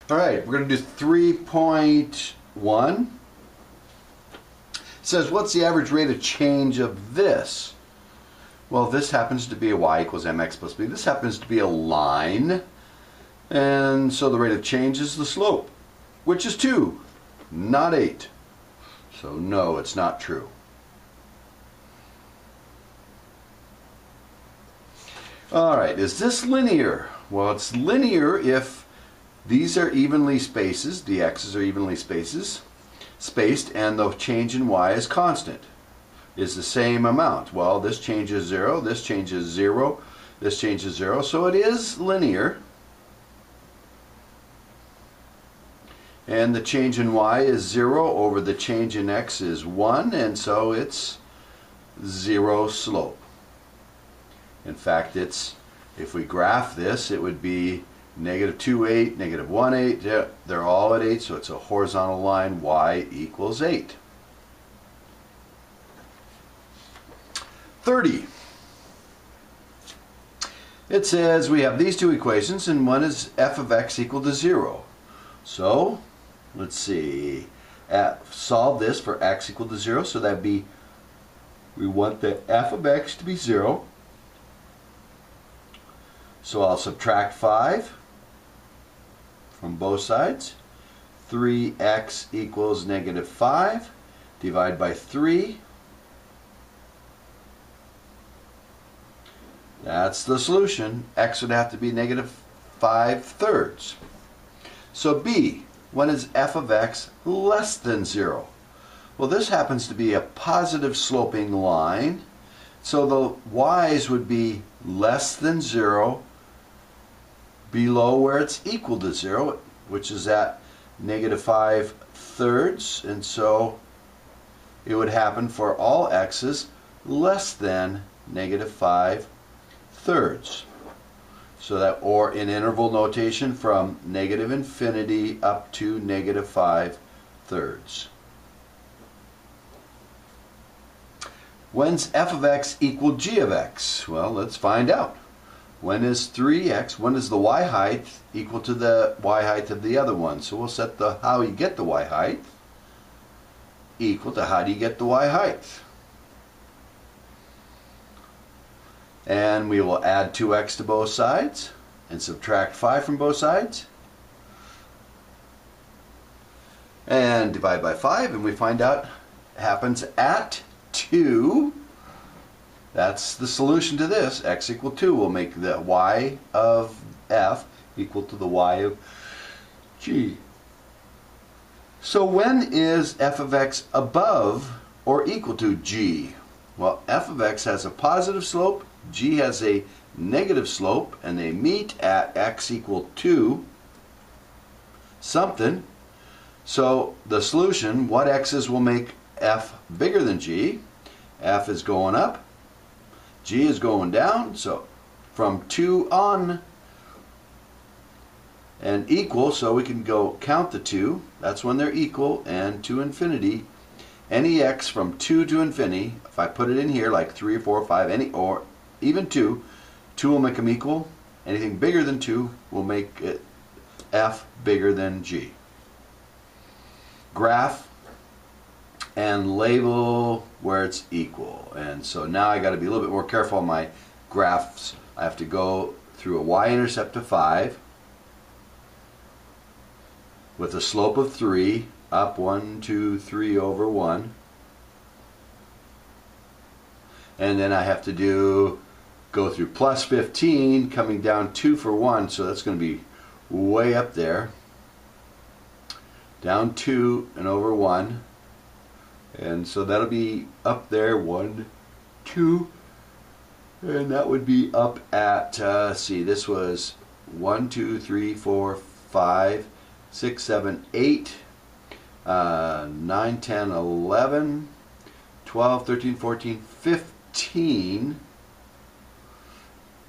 All right, we're going to do 3.1. It says, what's the average rate of change of this? Well, this happens to be a y equals mx plus b. This happens to be a line. And so the rate of change is the slope, which is 2, not 8. So no, it's not true. All right, is this linear? Well, it's linear if these are evenly spaces, the x's are evenly spaced, and the change in y is constant, is the same amount. Well, this changes 0, this changes 0, this changes 0, so it is linear. And the change in y is 0 over the change in x is 1, and so it's 0 slope. In fact, if we graph this, it would be negative 2, 8, negative 1, 8. They're all at 8, so it's a horizontal line, y equals 8. 30. It says we have these two equations, and one is f of x equal to 0. So, let's see, solve this for x equal to 0, so that'd be, we want the f of x to be 0. So I'll subtract 5 from both sides. 3x equals negative 5. Divide by 3. That's the solution. X would have to be negative 5/3. So B, when is f of x less than 0? Well, this happens to be a positive sloping line. So the y's would be less than 0, below where it's equal to 0, which is at negative 5/3, and so it would happen for all x's less than negative 5/3. So that, or in interval notation, from negative infinity up to negative 5/3. When's f of x equal g of x? Well, let's find out. When is 3x, when is the y height equal to the y height of the other one? So we'll set the how you get the y height equal to how do you get the y height. And we will add 2x to both sides and subtract 5 from both sides. And divide by 5, and we find out it happens at 2. That's the solution to this. X equal 2 will make the y of f equal to the y of g. So when is f of x above or equal to g? Well, f of x has a positive slope, g has a negative slope, and they meet at x equal 2 something. So the solution, what x's will make f bigger than g? F is going up, g is going down, so from 2 on, and equal, so we can go count the 2, that's when they're equal, and to infinity. Any x from 2 to infinity, if I put it in here like 3 or 4 or 5, any, or even 2, 2 will make them equal. Anything bigger than 2 will make it f bigger than g. Graph and label where it's equal. And so now I got to be a little bit more careful on my graphs. I have to go through a y-intercept of 5 with a slope of 3, up 1, 2, 3 over 1. And then I have to go through plus 15, coming down 2 for 1, so that's going to be way up there. Down 2 and over 1. And so that'll be up there, 1, 2, and that would be up at, see, this was 1, 2, 3, 4, 5, 6, 7, 8, 9, 10, 11, 12, 13, 14, 15,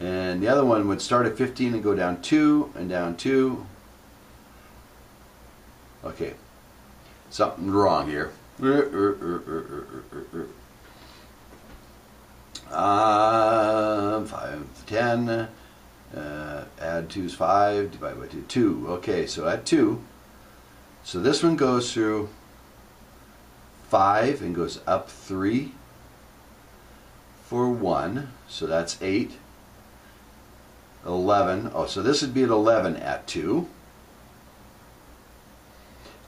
and the other one would start at 15 and go down 2 and down 2. Okay, something wrong here. 5, 10, Add 2 is 5, divide by 2, 2. Okay, so add 2. So this one goes through 5 and goes up 3 for 1. So that's 8. 11. Oh, so this would be at 11 at 2.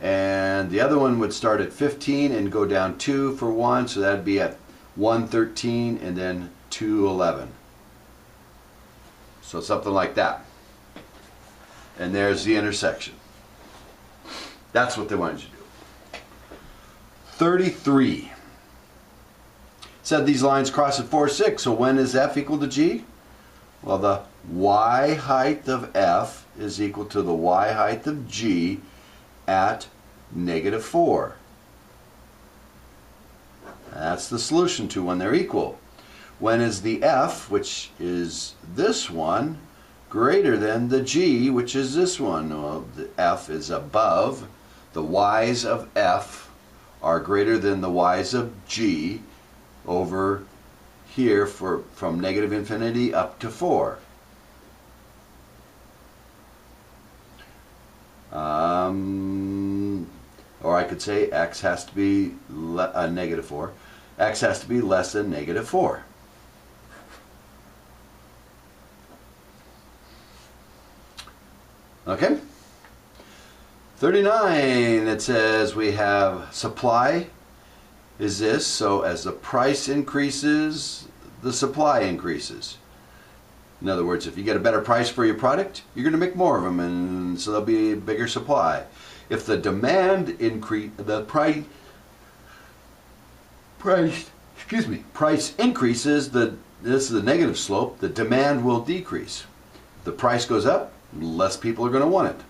And the other one would start at 15 and go down 2 for 1. So that would be at 113 and then 211. So something like that. And there's the intersection. That's what they wanted you to do. 33. Said these lines cross at 4, 6. So when is F equal to G? Well, the y height of F is equal to the y height of G at -4. That's the solution to when they're equal. When is the F, which is this one, greater than the G, which is this one? Well, the F is above. The y's of F are greater than the y's of G over here from -infinity up to 4. Or I could say x has to be -4. X has to be less than -4. Okay. 39, it says we have supply is this, so as the price increases, the supply increases. In other words, if you get a better price for your product, you're going to make more of them, and so there'll be a bigger supply. If the demand increase, the price increases, this is the negative slope, the demand will decrease. If the price goes up, less people are going to want it.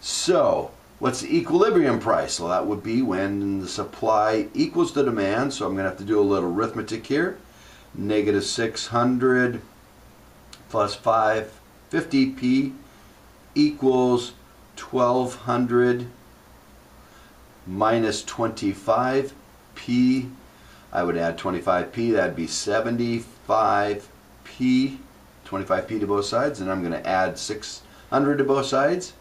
So, what's the equilibrium price? Well, that would be when the supply equals the demand, so I'm going to have to do a little arithmetic here. -600 plus 550p equals 1200 minus 25p. I would add 25p, that'd be 75p, 25p to both sides, and I'm going to add 600 to both sides.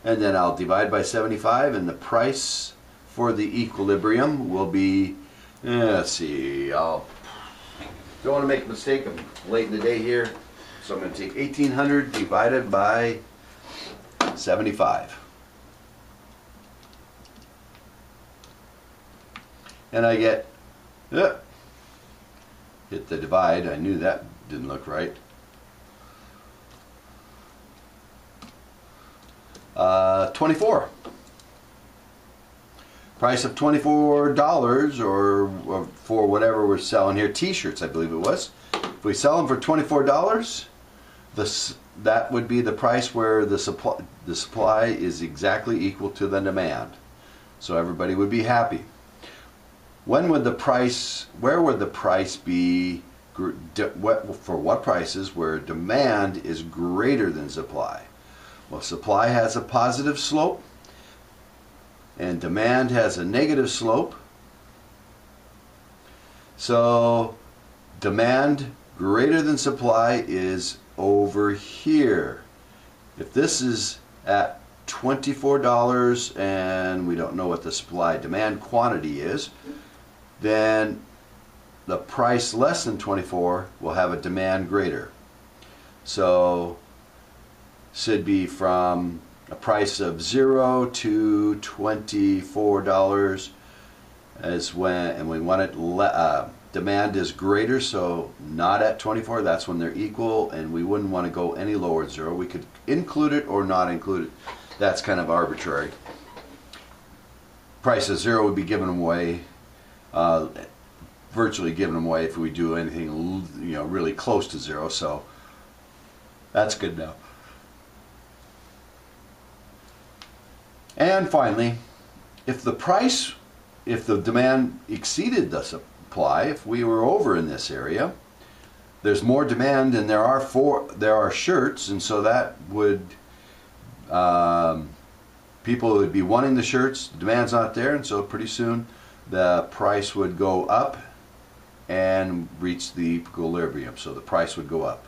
And then I'll divide by 75, and the price for the equilibrium will be, let's see, don't want to make a mistake, I'm late in the day here, so I'm going to take 1800 divided by 75. And I get, hit the divide, I knew that didn't look right. 24. Price of $24, or for whatever we're selling here, t-shirts I believe it was. If we sell them for $24, that would be the price where the supply is exactly equal to the demand. So everybody would be happy. When would the price, where would the price be, for what prices where demand is greater than supply? Well, supply has a positive slope and demand has a negative slope. So demand greater than supply is over here. If this is at $24 and we don't know what the supply demand quantity is, then the price less than 24 will have a demand greater. So should be from a price of 0 to $24 as when, and we want it demand is greater, so not at 24, that's when they're equal, and we wouldn't want to go any lower than 0. We could include it or not include it. That's kind of arbitrary. Price of 0 would be given away, virtually given away if we do anything really close to 0, so that's good now. And finally, if the demand exceeded the supply, if we were over in this area, there's more demand and there are shirts, and so that would, people would be wanting the shirts, the demand's not there, and so pretty soon the price would go up and reach the equilibrium, so the price would go up.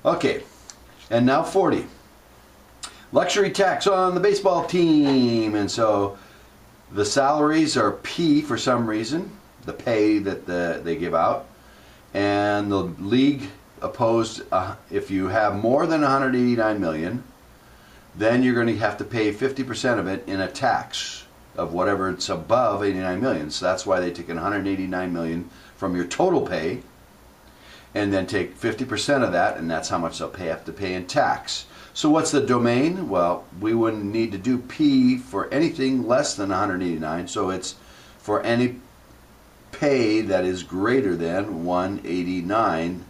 Okay, and now 40. Luxury tax on the baseball team. And so the salaries are P for some reason, the pay that they give out. And the league opposed, if you have more than 189 million, then you're going to have to pay 50% of it in a tax of whatever it's above 89 million. So that's why they take 189 million from your total pay and then take 50% of that, and that's how much they'll have to pay in tax. So what's the domain? Well, we wouldn't need to do P for anything less than 189, so it's for any pay that is greater than $189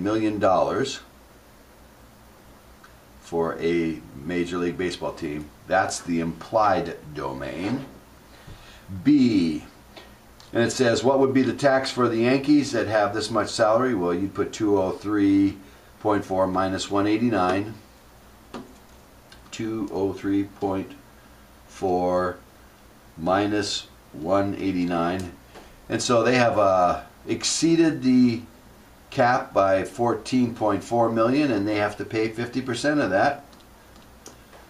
million for a Major League Baseball team. That's the implied domain. B, and it says what would be the tax for the Yankees that have this much salary? Well, you'd put 203.4 minus 189. 203.4 minus 189. And so they have exceeded the cap by 14.4 million, and they have to pay 50% of that.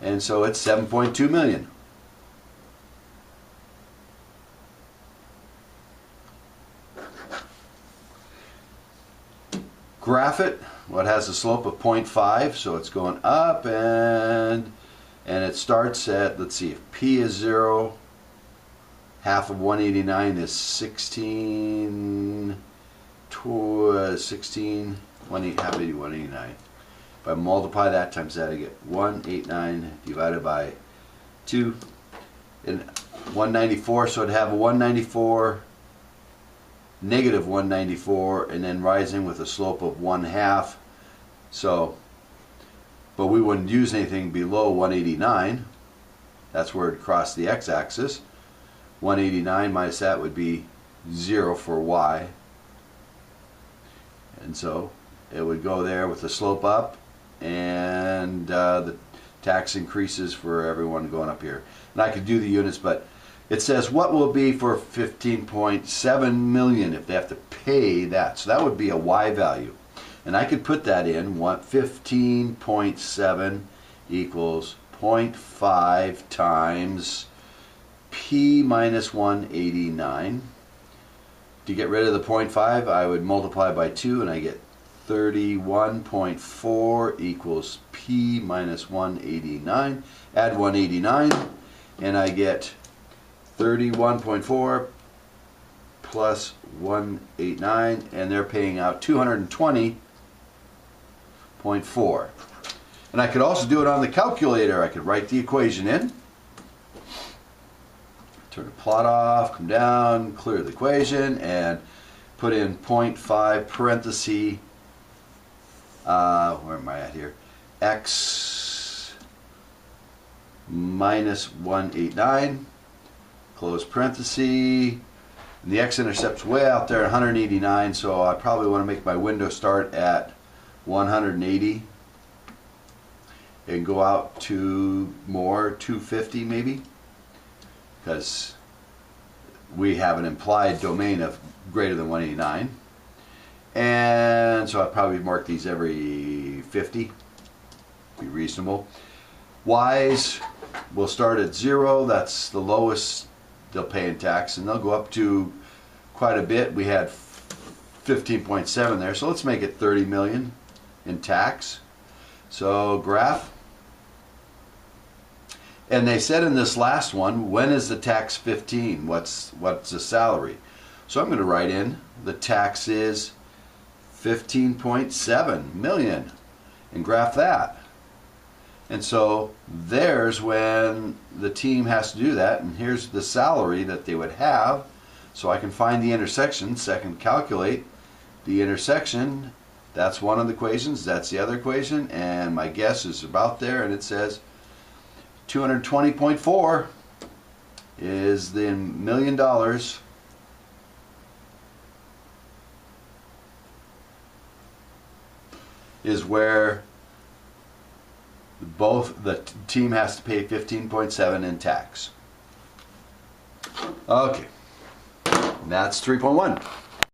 And so it's 7.2 million. Graph it. Well, it has a slope of 0.5, so it's going up, and it starts at, let's see, if P is 0, half of 189 is 16, half of 189. If I multiply that times that, I get 189 divided by 2, and 194, so it'd have a 194, negative 194, and then rising with a slope of 1/2. So, but we wouldn't use anything below 189. That's where it crossed the x-axis. 189 minus that would be 0 for y. And so it would go there with the slope up, and the tax increases for everyone going up here. And I could do the units, but it says what will it be for 15.7 million if they have to pay that. So that would be a y value. And I could put that in. 15.7 equals 0.5 times P minus 189. To get rid of the 0.5, I would multiply by 2, and I get 31.4 equals P minus 189. Add 189, and I get 31.4 plus 189, and they're paying out 220.4. And I could also do it on the calculator. I could write the equation in, turn the plot off, come down, clear the equation, and put in 0.5 parenthesis, where am I at here? X minus 189, close parenthesis, and the x-intercept's way out there at 189, so I probably want to make my window start at 180 and go out to more, 250 maybe, because we have an implied domain of greater than 189. And so I probably mark these every 50, be reasonable. Y's will start at 0, that's the lowest they'll pay in tax, and they'll go up to quite a bit. We had 15.7 there, so let's make it 30 million in tax. So graph. And they said in this last one, when is the tax 15? What's the salary? So I'm going to write in the tax is 15.7 million and graph that. And so there's when the team has to do that, and here's the salary that they would have. So I can find the intersection, so I can calculate the intersection. That's one of the equations, that's the other equation, and my guess is about there, and it says 220.4 is the $1 million is where both the team has to pay 15.7 in tax. Okay, and that's 3.1.